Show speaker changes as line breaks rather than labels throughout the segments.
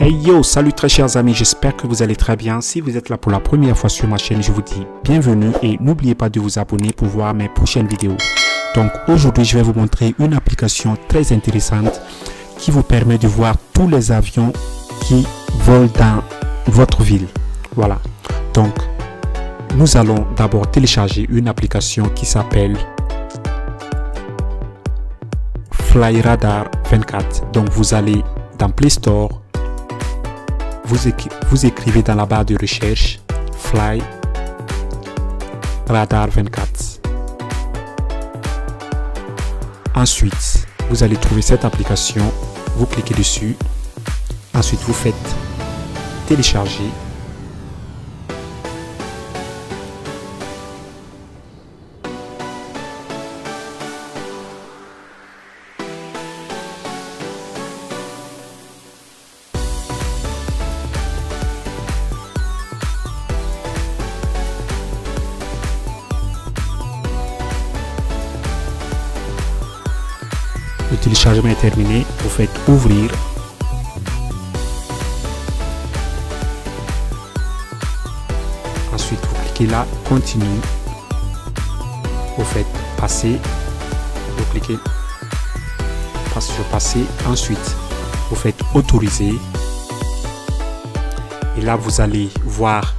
Hey yo, salut très chers amis, j'espère que vous allez très bien. Si vous êtes là pour la première fois sur ma chaîne, je vous dis bienvenue et n'oubliez pas de vous abonner pour voir mes prochaines vidéos. Donc aujourd'hui, je vais vous montrer une application très intéressante qui vous permet de voir tous les avions qui volent dans votre ville. Voilà, donc nous allons d'abord télécharger une application qui s'appelle FlyRadar 24. Donc vous allez dans Play Store, vous écrivez dans la barre de recherche FlyRadar 24. Ensuite, vous allez trouver cette application, vous cliquez dessus, ensuite vous faites télécharger. Le téléchargement est terminé, vous faites ouvrir. Ensuite, vous cliquez là, continue. Vous faites passer. Vous cliquez sur passer. Ensuite, vous faites autoriser. Et là, vous allez voir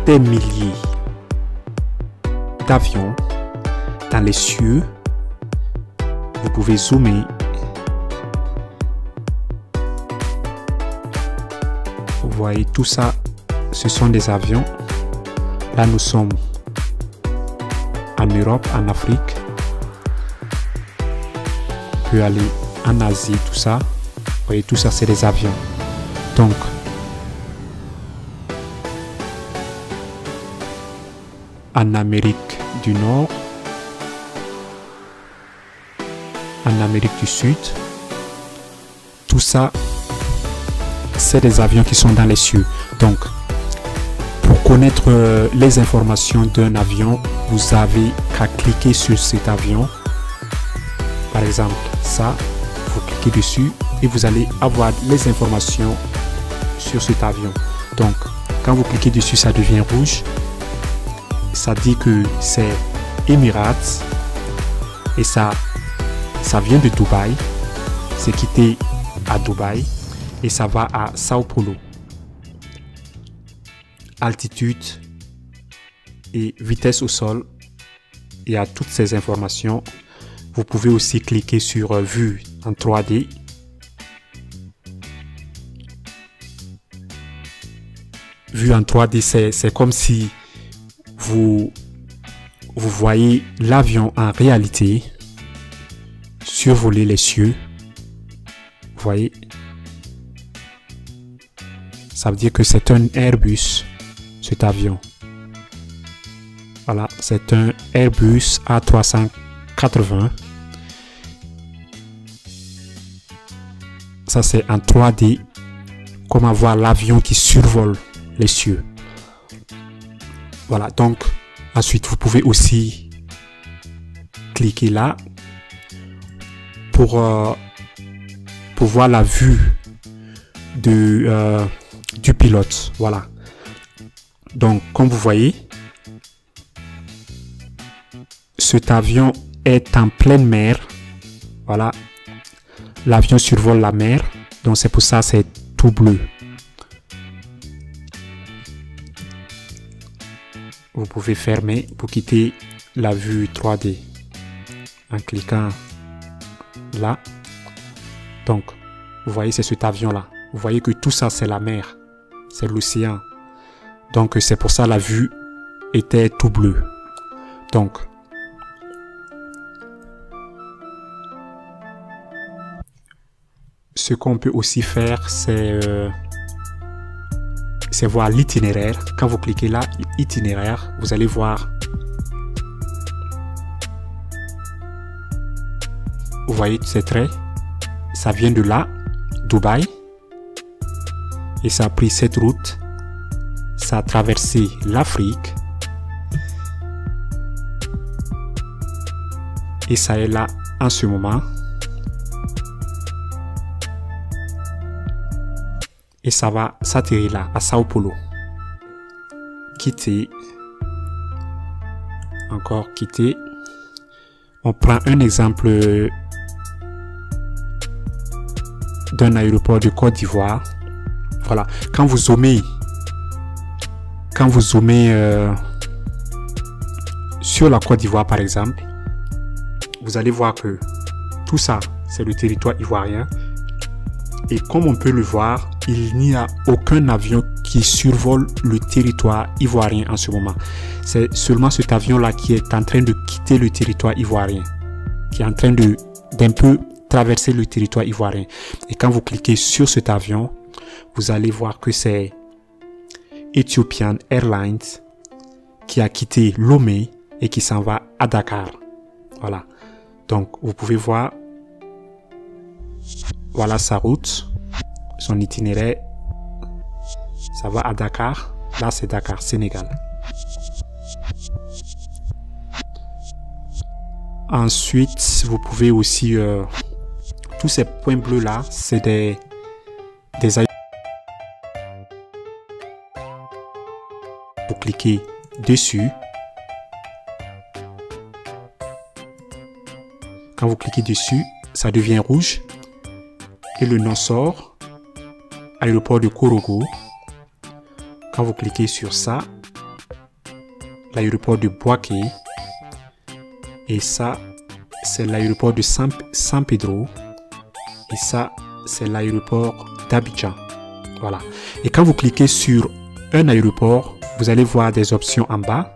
des milliers d'avions dans les cieux. Vous pouvez zoomer. Vous voyez tout ça, ce sont des avions. Là, nous sommes en Europe, en Afrique. On peut aller en Asie, tout ça. Vous voyez, tout ça, c'est des avions. Donc, en Amérique du Nord, en Amérique du Sud, tout ça, c'est des avions qui sont dans les cieux. Donc, pour connaître les informations d'un avion, vous avez qu'à cliquer sur cet avion. Par exemple, ça, vous cliquez dessus et vous allez avoir les informations sur cet avion. Donc, quand vous cliquez dessus, ça devient rouge. Ça dit que c'est Emirates et ça vient de Dubaï, c'est quitté à Dubaï et ça va à Sao Paulo. Altitude et vitesse au sol, il y a toutes ces informations. Vous pouvez aussi cliquer sur vue en 3D. Vue en 3D, c'est comme si vous voyez l'avion en réalité survoler les cieux. Vous voyez, ça veut dire que c'est un Airbus, cet avion. Voilà, c'est un Airbus A380. Ça, c'est en 3D, comment voir l'avion qui survole les cieux. Voilà, donc ensuite vous pouvez aussi cliquer là pour voir la vue du pilote. Voilà, donc comme vous voyez, cet avion est en pleine mer. Voilà, l'avion survole la mer, donc c'est pour ça c'est tout bleu. Vous pouvez fermer pour quitter la vue 3D en cliquant là. Donc vous voyez, c'est cet avion là. Vous voyez que tout ça c'est la mer, c'est l'océan. Donc c'est pour ça la vue était tout bleu. Donc ce qu'on peut aussi faire, c'est voir l'itinéraire. Quand vous cliquez là, itinéraire, vous allez voir. Vous voyez ces traits, ça vient de là, Dubaï, et ça a pris cette route, ça a traversé l'Afrique, et ça est là en ce moment. et ça va s'atterrir là, à Sao Paulo. Quitter. Encore quitter. On prend un exemple d'un aéroport de Côte d'Ivoire. Voilà. Quand vous zoomez sur la Côte d'Ivoire par exemple, vous allez voir que tout ça, c'est le territoire ivoirien. Et comme on peut le voir, il n'y a aucun avion qui survole le territoire ivoirien en ce moment. C'est seulement cet avion-là qui est en train de quitter le territoire ivoirien, qui est en train d'un peu traverser le territoire ivoirien. Et quand vous cliquez sur cet avion, vous allez voir que c'est Ethiopian Airlines qui a quitté Lomé et qui s'en va à Dakar. Voilà. Donc, vous pouvez voir, voilà sa route, son itinéraire. Ça va à Dakar. Là, c'est Dakar, Sénégal. Ensuite, vous pouvez aussi... tous ces points bleus-là, c'est des aéroports. Vous cliquez dessus. Quand vous cliquez dessus, ça devient rouge. Et le nom sort. Aéroport de Korogo. Quand vous cliquez sur ça, l'aéroport de Bouaké. Et ça, c'est l'aéroport de San Pedro. Et ça, c'est l'aéroport d'Abidjan. Voilà. Et quand vous cliquez sur un aéroport, vous allez voir des options en bas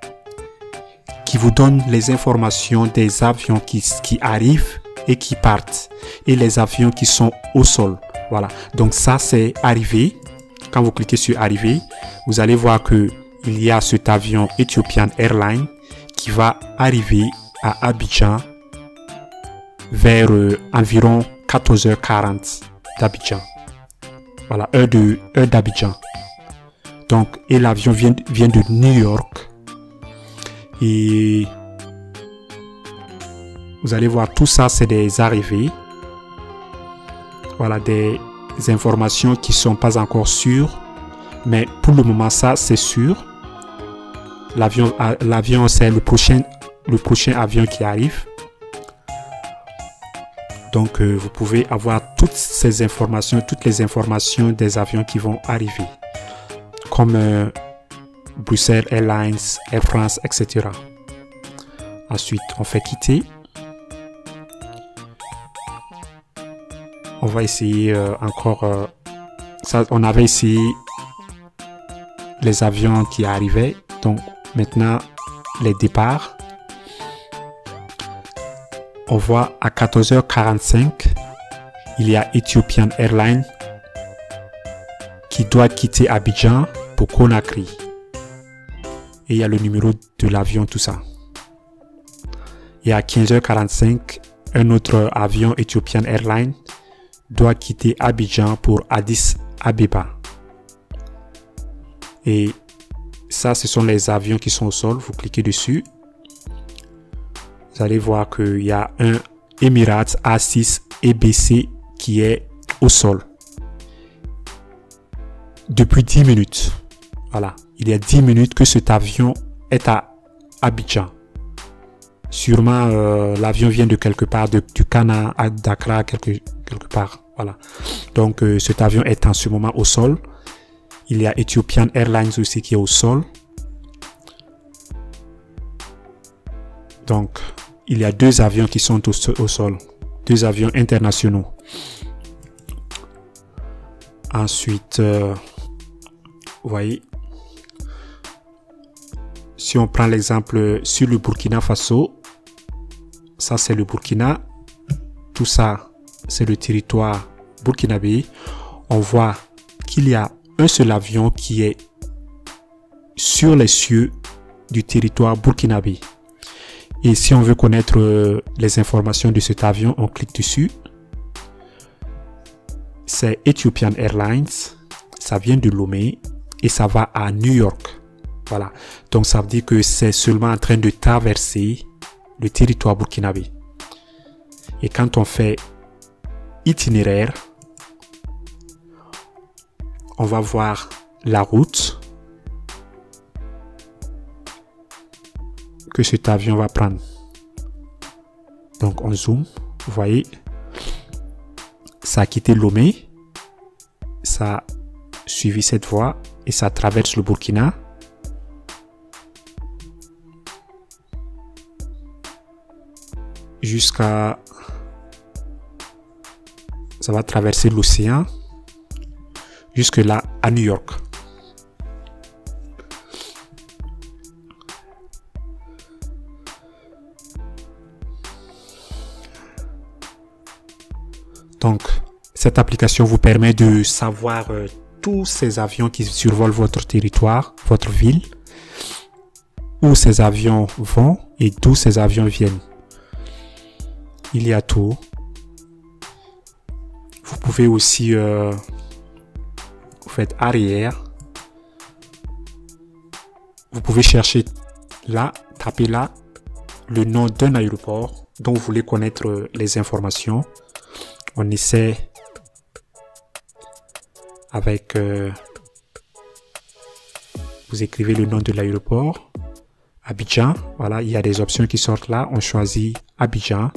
qui vous donnent les informations des avions qui arrivent et qui partent. Et les avions qui sont au sol. Voilà. Donc ça, c'est arrivé. Quand vous cliquez sur arriver, vous allez voir que il y a cet avion Ethiopian Airlines qui va arriver à Abidjan vers environ 14h40 d'Abidjan. Voilà, heure d'Abidjan. Donc, et l'avion vient de New York. Et vous allez voir, tout ça, c'est des arrivées. Voilà, des informations qui sont pas encore sûres. Mais pour le moment, ça, c'est sûr. L'avion, c'est le prochain avion qui arrive. Donc, vous pouvez avoir toutes ces informations, toutes les informations des avions qui vont arriver. Comme Bruxelles Airlines, Air France, etc. Ensuite, on fait quitter. On va essayer encore... ça, on avait essayé les avions qui arrivaient. Donc, maintenant, les départs. On voit à 14h45, il y a Ethiopian Airlines qui doit quitter Abidjan pour Conakry. Et il y a le numéro de l'avion, tout ça. Et à 15h45, un autre avion Ethiopian Airlines doit quitter Abidjan pour Addis Abeba. Et ça, ce sont les avions qui sont au sol. Vous cliquez dessus. Vous allez voir qu'il y a un Emirates A6 EBC qui est au sol. Depuis 10 minutes. Voilà. Il y a 10 minutes que cet avion est à Abidjan. Sûrement, l'avion vient de quelque part, du Ghana à Dakar, quelque part. Voilà. Donc, cet avion est en ce moment au sol. Il y a Ethiopian Airlines aussi qui est au sol. Donc, il y a deux avions qui sont au sol. Deux avions internationaux. Ensuite, vous voyez, si on prend l'exemple sur le Burkina Faso, ça c'est le Burkina, tout ça c'est le territoire burkinabé. On voit qu'il y a un seul avion qui est sur les cieux du territoire burkinabé. Et si on veut connaître les informations de cet avion, on clique dessus. C'est Ethiopian Airlines, ça vient de Lomé et ça va à New York. Voilà, donc ça veut dire que c'est seulement en train de traverser le territoire burkinabé. Et quand on fait itinéraire, on va voir la route que cet avion va prendre. Donc on zoome, vous voyez, ça a quitté Lomé, ça a suivi cette voie et ça traverse le Burkina. Jusqu'à... Ça va traverser l'océan jusque là à New York. Donc, cette application vous permet de savoir tous ces avions qui survolent votre territoire, votre ville, où ces avions vont et d'où ces avions viennent. Il y a tout. Vous pouvez aussi, vous faites arrière. Vous pouvez chercher là, taper là, le nom d'un aéroport dont vous voulez connaître les informations. On essaie avec, vous écrivez le nom de l'aéroport, Abidjan. Voilà, il y a des options qui sortent là. On choisit Abidjan.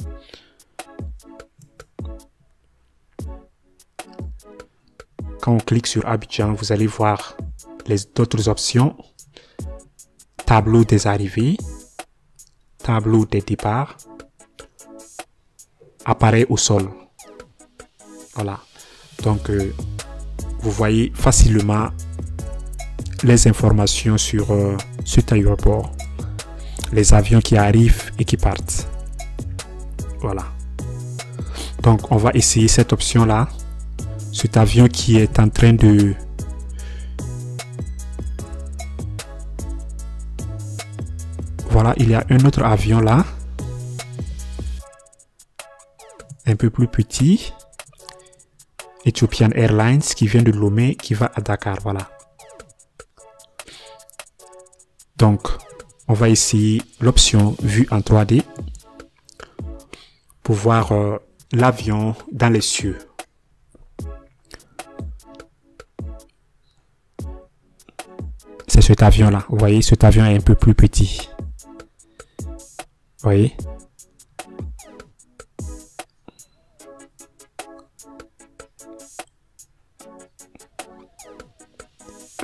Quand on clique sur Abidjan, vous allez voir les autres options. Tableau des arrivées, tableau des départs, appareil au sol. Voilà. Donc, vous voyez facilement les informations sur cet aéroport. Les avions qui arrivent et qui partent. Voilà. Donc, on va essayer cette option-là. Cet avion qui est en train de... Voilà, il y a un autre avion là. Un peu plus petit. Ethiopian Airlines qui vient de Lomé, qui va à Dakar. Voilà. Donc, on va essayer l'option vue en 3D pour voir l'avion dans les cieux. C'est cet avion là. Vous voyez, cet avion est un peu plus petit. Vous voyez?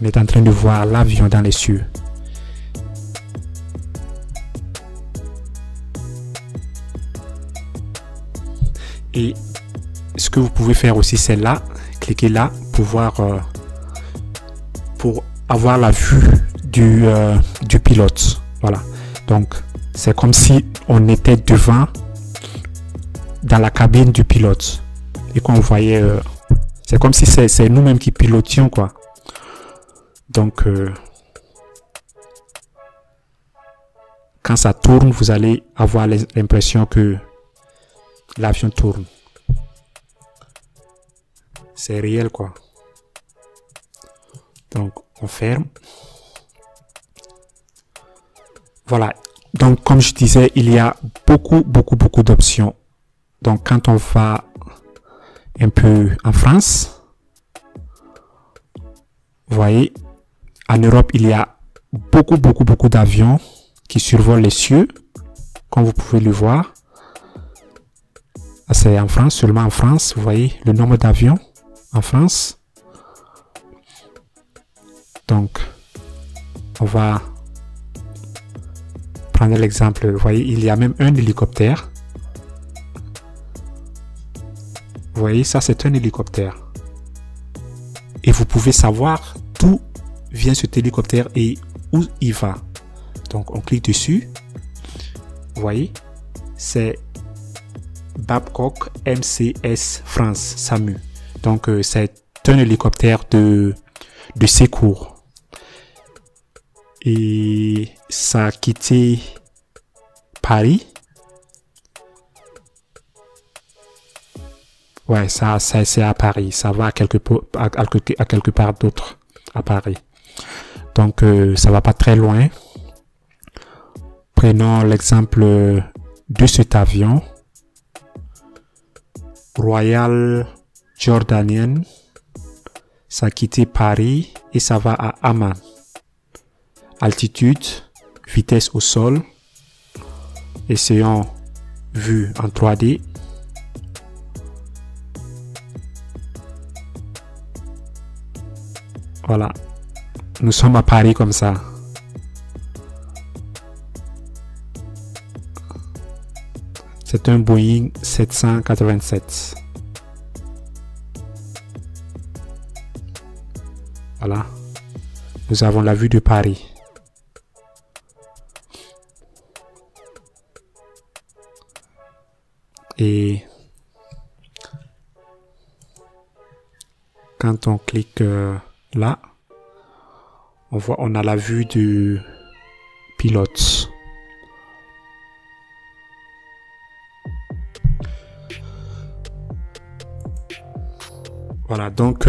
On est en train de voir l'avion dans les cieux. Et ce que vous pouvez faire aussi, c'est là, cliquez là pour voir, pour avoir la vue du pilote. Voilà. Donc, c'est comme si on était devant, dans la cabine du pilote. Et qu'on voyait, c'est comme si c'est nous-mêmes qui pilotions, quoi. Donc, quand ça tourne, vous allez avoir l'impression que l'avion tourne. C'est réel, quoi. Donc, on ferme. Voilà. Donc, comme je disais, il y a beaucoup d'options. Donc, quand on va un peu en France, vous voyez, en Europe, il y a beaucoup d'avions qui survolent les cieux, comme vous pouvez le voir. C'est en France, seulement en France, vous voyez le nombre d'avions en France. Donc, on va prendre l'exemple. Vous voyez, il y a même un hélicoptère. Vous voyez, ça c'est un hélicoptère. Et vous pouvez savoir d'où vient cet hélicoptère et où il va. Donc, on clique dessus. Vous voyez, c'est Babcock MCS France, SAMU. Donc, c'est un hélicoptère de secours. Et ça a quitté Paris. Ouais, ça c'est à Paris. Ça va à quelque part d'autre à Paris. Donc, ça va pas très loin. Prenons l'exemple de cet avion. Royal Jordanian ça a quitté Paris et ça va à Amman. Altitude, vitesse au sol. Essayons vue en 3D. Voilà. Nous sommes à Paris comme ça. C'est un Boeing 787. Voilà. Nous avons la vue de Paris. Et quand on clique là, on a la vue du pilote. Voilà, donc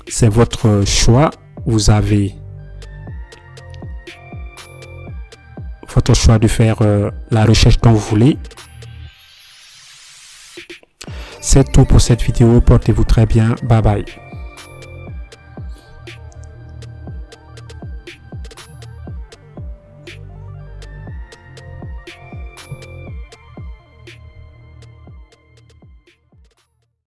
c'est votre choix. Vous avez votre choix de faire la recherche dont vous voulez. C'est tout pour cette vidéo. Portez-vous très bien. Bye bye.